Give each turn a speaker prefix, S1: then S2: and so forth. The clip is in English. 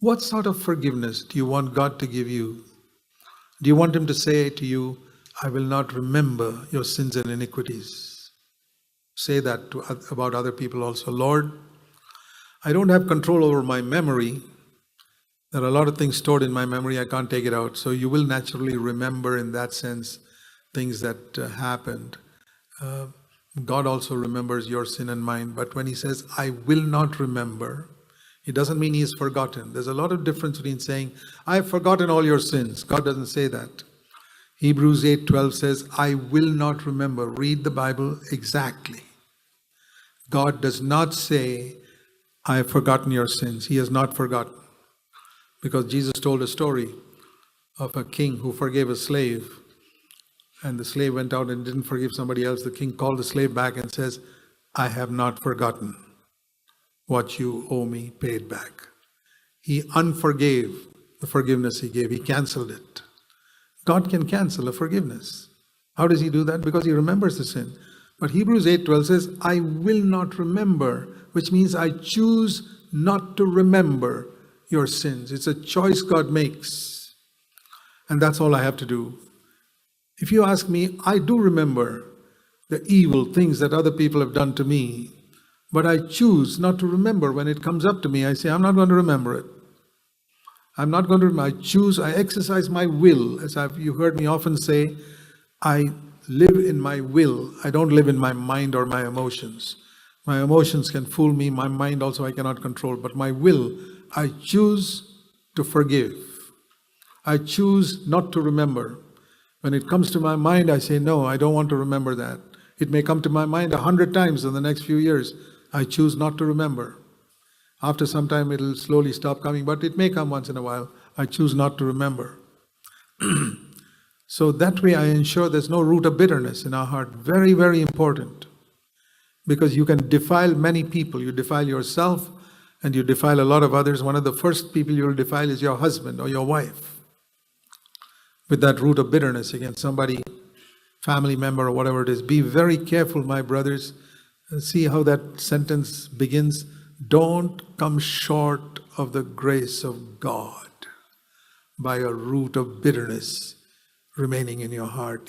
S1: What sort of forgiveness do you want God to give you? Do you want Him to say to you, I will not remember your sins and iniquities? Say that about other people also. Lord, I don't have control over my memory. There are a lot of things stored in my memory. I can't take it out. So you will naturally remember in that sense things that happened. God also remembers your sin and mine. But when He says, I will not remember, it doesn't mean He has forgotten. There's a lot of difference between saying, I have forgotten all your sins. God doesn't say that. Hebrews 8:12 says, I will not remember. Read the Bible exactly. God does not say, I have forgotten your sins. He has not forgotten. Because Jesus told a story of a king who forgave a slave, and the slave went out and didn't forgive somebody else. The king called the slave back and says, I have not forgotten what you owe me, paid back. He unforgave the forgiveness He gave. He canceled it. God can cancel a forgiveness. How does He do that? Because He remembers the sin. But Hebrews 8:12 says, I will not remember, which means I choose not to remember your sins. It's a choice God makes. And that's all I have to do. If you ask me, I do remember the evil things that other people have done to me, but I choose not to remember. When it comes up to me, I say, I'm not going to remember it. I'm not going to, I exercise my will. As you heard me often say, I live in my will. I don't live in my mind or my emotions. My emotions can fool me. My mind also I cannot control. But my will, I choose to forgive. I choose not to remember. When it comes to my mind, I say, no, I don't want to remember that. It may come to my mind 100 times in the next few years. I choose not to remember. After some time, it'll slowly stop coming, but it may come once in a while. I choose not to remember. So that way I ensure there's no root of bitterness in our heart. Very, very important. Because you can defile many people. You defile yourself and you defile a lot of others. One of the first people you will defile is your husband or your wife. With that root of bitterness against somebody, family member or whatever it is. Be very careful, my brothers. See how that sentence begins. Don't come short of the grace of God by a root of bitterness remaining in your heart.